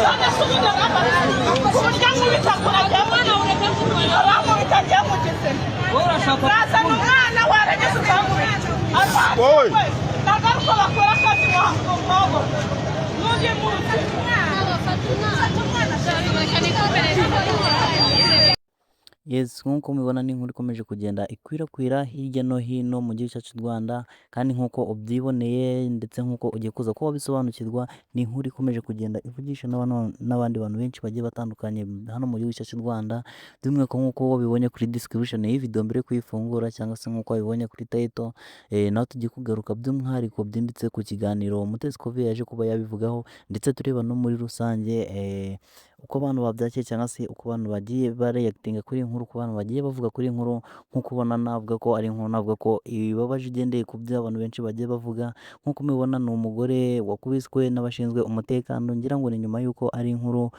none se ubundi umuryango w'itakura rya mwana ureke kurwanya aramubita ryamugeze bazana umwana warageze ukamubita wowe ntabwo ari uko bakora akazi wahabo n'undi munsi Yes, nk'uko mubibona ni inkuru ikomeje kugenda ikwirakwira hirya no hino mu gihugu cyacu cy'u Rwanda, kandi nk'uko ubyiboneye ndetse nk'uko ugiye kuza kuba wabisobanukirwa, ni inkuru ikomeje kugenda ivugisha n'abandi bantu benshi bagiye batandukanye hano mu gihugu cyacu cy'u Rwanda, by'umwihariko nk'uko wabibonye kuri description y'iyi video mbere yo kuyifungura, cyangwa se nk'uko wabibonye kuri title. Naho tugiye kugaruka by'umwihariko byimbitse ku kiganiro Mutesi Kovia yaje kuba yabivugaho, ndetse tureba no muri rusange uko abantu babyakiye cyangwa se uko abantu bagiye bareactinga kuri iyi nkuru, ku bantu bagiye bavuga kuri iyi nkuru. Nk'uko ubona navuga ko ari inkuru navuga ko ibabaje ugendeye ku byo abantu benshi bagiye bavuga. Nk'uko mubibona ni umugore wakubiswe n'abashinzwe umutekano, ngira ngo ni nyuma y'uko ari inkuru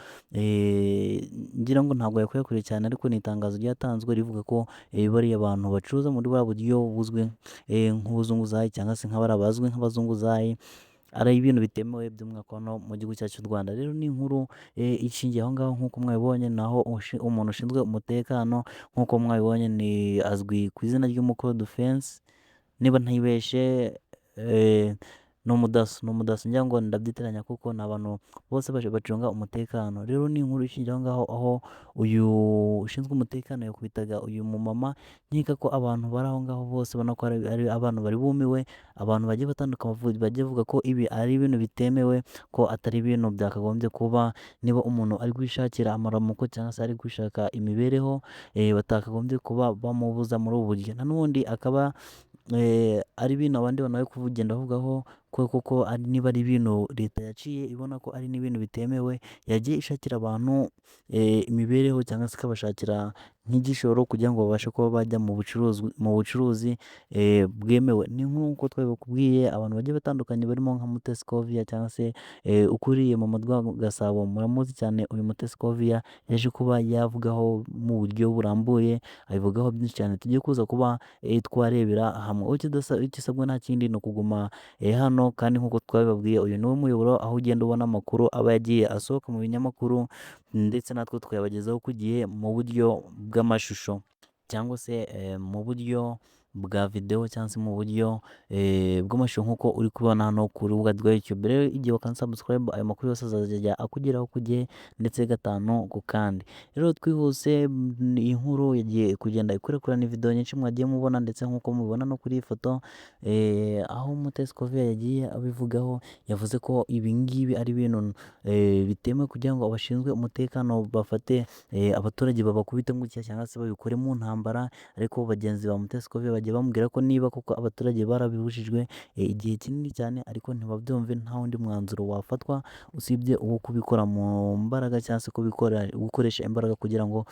ngira ngo ntabwo yakwiye kure cyane, ariko ni itangazo ryatanzwe rivuga ko bariya abantu bacuruza muri buriya buryo buzwi nk'ubuzunguzayi, cyangwa se nk'abari abazwi nk'abazunguzayi, ari ibintu bitemewe by'umwihariko hano mu gihugu cyacu cy'u Rwanda. Rero ni inkuru ishingiye aho ngaho nk'uko mwabibonye, naho umuntu ushinzwe umutekano nk'uko mwabibonye ni azwi ku izina ry'Umukuru Defense, niba ntibeshe ni umudaso ngira ngo ndabyitiranya kuko ni abantu bose bacunga umutekano. Rero ni inkuru ishingiye aho ngaho, aho uyu ushinzwe umutekano yakubitaga uyu mumama. Nkeka ko abantu bari aho ngaho bose ubona ko ari abantu bari bumiwe, abantu bagiye batandukanye bagiye bavuga ko ibi ari ibintu bitemewe, ko atari ibintu byakagombye kuba. Niba umuntu ari kwishakira amaramuko cyangwa se ari kwishaka imibereho, batakagombye kuba bamubuza muri ubu buryo. N'ubundi akaba ari ibintu abandi bantu bari kugenda bavugaho kuko niba ari ibintu leta yaciye ibona ko ari n'ibintu bitemewe, yagiye ishakira abantu imibereho cyangwa se ikabashakira nk'igishoro kugira ngo babashe kuba bajya mu bucuruzi bwemewe. Ni nk'uko twabikubwiye, abantu bagiye batandukanye barimo nka Mutesi Kovia cyangwa se ukuriye mu Murwa Gasabo, muramuzi cyane. Uyu Mutesi Kovia yaje kuba yavugaho mu buryo burambuye, abivugaho byinshi cyane tugiye kuza kuba twarebera hamwe. Ikisabwa nta kindi ni ukuguma hano, kandi nk'uko twabibabwiye, uyu ni wo muyoboro aho ugenda ubona amakuru aba yagiye asohoka mu binyamakuru, ndetse natwe tukayabagezaho ku gihe mu buryo bw'amashusho, cyangwa se mu buryo bwa video, cyangwa se mu buryo bw'amashusho nk'uko uri kubona hano ku rubuga rwa YouTube. Rero igihe wakanda subscribe, ayo makuru yose azajya akugeraho ku gihe ndetse gatanu ku kandi. Rero twihuse, iyi nkuru yagiye kugenda ikwirakirana video nyinshi mwagiye mubona, ndetse nk'uko mubibona no kuri iyi foto, aho Mutesi Kovia yagiye abivugaho, yavuze ko ibi ngibi ari ibintu bitemewe kugira ngo abashinzwe umutekano bafate abaturage babakubita gutya cyangwa se babikore mu ntambara. Ariko bagenzi ba Mutesi Kovia bagiye bamubwira ko niba koko abaturage barabibujijwe igihe kinini cyane, ariko ntibabyumve, nta wundi mwanzuro wafatwa usibye uwo kubikora mu mbaraga, cyangwa se gukoresha imbaraga kugira ngo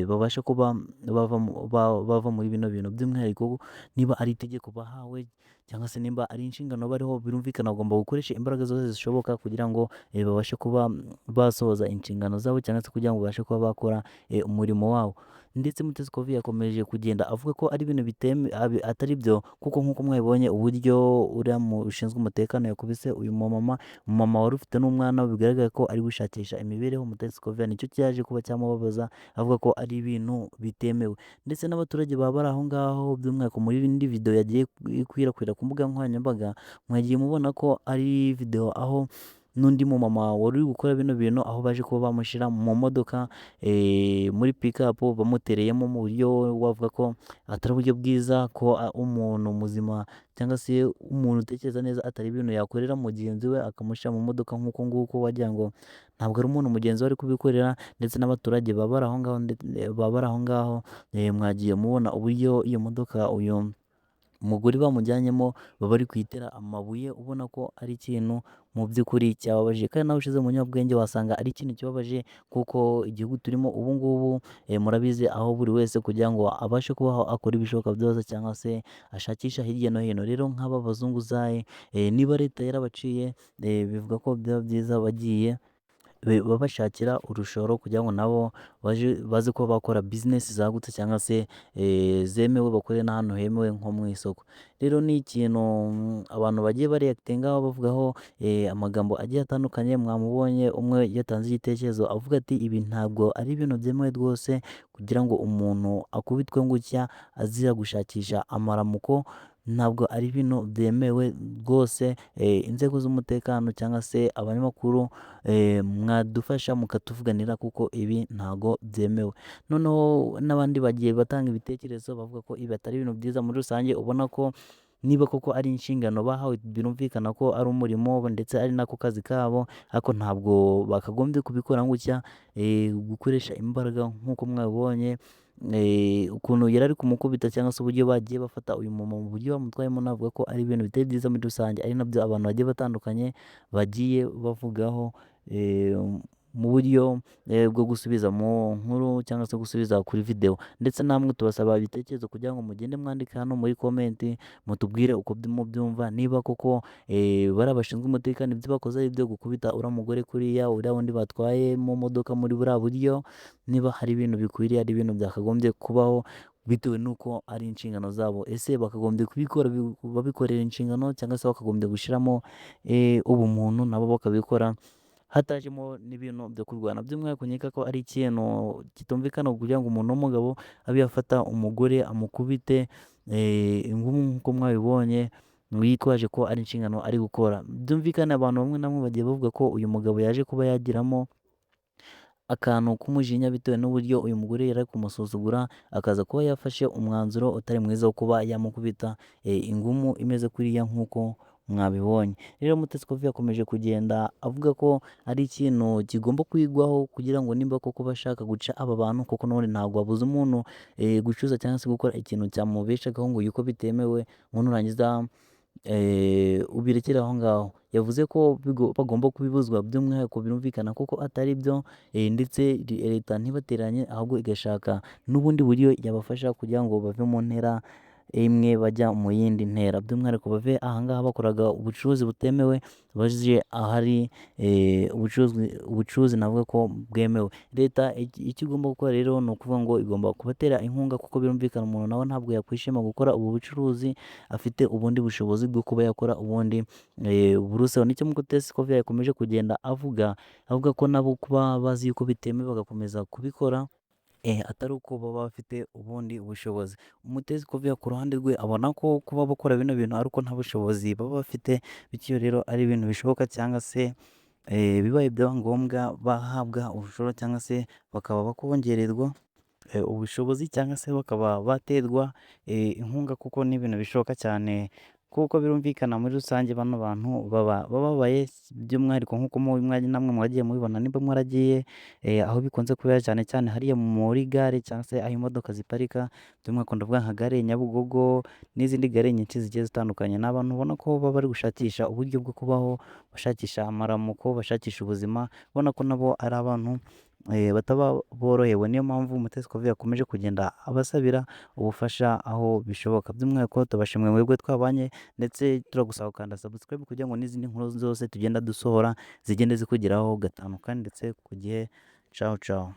babashe kuba bava muri bino bintu. By'umwihariko niba ari itegeko bahawe cyangwa se nimba ari inshingano bariho, birumvikana bagomba gukoresha imbaraga zose zishoboka kugira ngo babashe kuba basohoza inshingano zabo, cyangwa se kugira ngo babashe kuba bakora umurimo wabo. Ndetse Mutesi Kovia yakomeje kugenda avuga ko ari ibintu atari byo, kuko nk'uko mwabibonye uburyo uriya ushinzwe umutekano yakubise uyu mumama wari ufite n'umwana, bigaragara ko ari gushakisha imibereho. Mutesi Kovia nicyo cyaje kuba cyamubabaza, avuga ko ari ibintu bitemewe. Ndetse n'abaturage baba bari aho ngaho, by'umwihariko muri indi video yagiye ikwirakwira ku mbuga nkoranyambaga, mwagiye mubona ko ari video aho n'undi mumama wari uri gukora bino bintu, aho baje kuba bamushyira mu modoka muri pick-up, bamutereyemo mu buryo wavuga ko atari uburyo bwiza, ko umuntu muzima cyangwa se umuntu utekereza neza atari ibintu yakorera mugenzi we, akamushyira mu modoka nk'uko nguko, wagira ngo ntabwo ari umuntu mugenzi we ari kubikorera. Ndetse n'abaturage baba bari aho ngaho, mwagiye mubona uburyo iyo modoka uyu umugore bamujyanyemo baba bari kuyitera amabuye, ubona ko ari ikintu mu by'ukuri cyababaje. Kandi nawe ushize mu nyabwenge wasanga ari ikintu kibabaje, kuko igihugu turimo ubu ngubu murabizi, aho buri wese kugira ngo abashe kubaho akora ibishoboka byose, cyangwa se ashakisha hirya no hino. Rero nk'aba bazunguzayi, niba leta yarabaciye, bivuga ko byaba byiza bagiye babashakira urushoro kugira ngo nabo baze kuba bakora business zagutse cyangwa se zemewe, bakorere n'ahantu hemewe nko mu isoko. Rero ni ikintu abantu bagiye bareactingaho bavugaho amagambo agiye atandukanye. Mwamubonye umwe yatanze igitekerezo avuga ati ibi ntabwo ari ibintu byemewe rwose kugira ngo umuntu akubitwe gutya azira gushakisha amaramuko, ntabwo ari ibintu byemewe rwose. Inzego z'umutekano cyangwa se abanyamakuru mwadufasha mukatuvuganira kuko ibi ntago byemewe. Noneho n'abandi bagiye batanga ibitekerezo bavuga ko ibi atari ibintu byiza muri rusange, ubona ko niba koko ari inshingano bahawe birumvikana ko ari umurimo ndetse ari nako kazi kabo, ariko ntabwo bakagombye kubikora gutya, gukoresha imbaraga nk'uko mwabibonye ukuntu yari ari kumukubita cyangwa se uburyo bagiye bafata uyu mumama mu buryo bamutwayemo, navuga ko ari ibintu bitari byiza muri rusange, ari nabyo abantu bagiye batandukanye bagiye bavugaho mu buryo bwo gusubiza mu nkuru cyangwa se gusubiza kuri video. Ndetse namwe tubasaba ibitekerezo kugira ngo mugende mwandika hano muri comment mutubwire uko mubyumva, niba koko bari abashinzwe umutekano ibyo bakoze ari ibyo gukubita uriya mugore kuriya, uriya wundi batwaye mu modoka muri buriya buryo, niba hari ibintu bikwiriye, ari ibintu byakagombye kubaho bitewe n'uko ari inshingano zabo. Ese bakagombye kubikora babikorera inshingano cyangwa se bakagombye gushyiramo ubumuntu nabo bakabikora hatajemo n'ibintu byo kurwana. By'umwihariko nkeka ko ari ikintu kitumvikana kugira ngo umuntu w'umugabo abe yafata umugore amukubite ingumu nk'uko mwabibonye, yitwaje ko ari inshingano ari gukora. Byumvikane abantu bamwe na bamwe bagiye bavuga ko uyu mugabo yaje kuba yagiramo akantu k'umujinya bitewe n'uburyo uyu mugore yari ari kumusuzugura, akaza kuba yafashe umwanzuro utari mwiza wo kuba yamukubita ingumu imeze kuriya nk'uko mwabibonye. Rero Mutesi Kofi yakomeje kugenda avuga ko ari ikintu kigomba kwigwaho kugira ngo nimba koko bashaka guca aba bantu, kuko none ntabwo wabuza umuntu gucuruza cyangwa se gukora ikintu cyamubeshagaho ngo yuko bitemewe ngo nurangiza ubirekere aho ngaho. Yavuze ko bagomba kubibuzwa, by'umwihariko birumvikana kuko atari byo, ndetse leta ntibateranye ahubwo igashaka n'ubundi buryo yabafasha kugira ngo bave mu ntera imwe bajya mu yindi ntera, by'umwihariko bave ahangaha bakoraga ubucuruzi butemewe baje ahari ubucuruzi navuga ko bwemewe. Leta icyo igomba gukora rero ni ukuvuga ngo igomba kubatera inkunga, kuko birumvikana umuntu nawe ntabwo yakwishima gukora ubu bucuruzi afite ubundi bushobozi bwo kuba yakora ubundi buruseho. Nicyo Mutesi Kofi yakomeje kugenda avuga ko nabo kuba bazi yuko bitemewe bagakomeza kubikora atari uko baba bafite ubundi bushobozi. Mutesi Kofi ku ruhande rwe abona ko kuba bakora bino bintu ari uko nta bushobozi baba bafite, bityo rero ari ibintu bishoboka cyangwa se bibaye byaba ngombwa bahabwa ubushoro cyangwa se bakaba bakongererwa ubushobozi cyangwa se bakaba baterwa inkunga, kuko ni ibintu bishoboka cyane, kuko birumvikana muri rusange bano bantu baba babaye, by'umwihariko nk'uko namwe mwagiye mubibona nimba mwaragiye aho bikunze kubera cyane cyane hariya muri gare cyangwa se aho imodoka ziparika, by'umwihariko ndavuga nka gare Nyabugogo n'izindi gare nyinshi zigiye zitandukanye. Ni abantu ubona ko baba bari gushakisha uburyo bwo kubaho, bashakisha amaramuko, bashakisha ubuzima, ubona ko nabo ari abantu bataba borohewe. Niyo mpamvu Mutesi Kofi yakomeje kugenda abasabira ubufasha aho bishoboka. By'umwihariko tubashimiye mwebwe twabanye, ndetse turagusaba gukanda subscribe kugira ngo n'izindi nkuru zose tugenda dusohora zigende zikugeraho gatanu kandi ndetse ku gihe. Ciao ciao.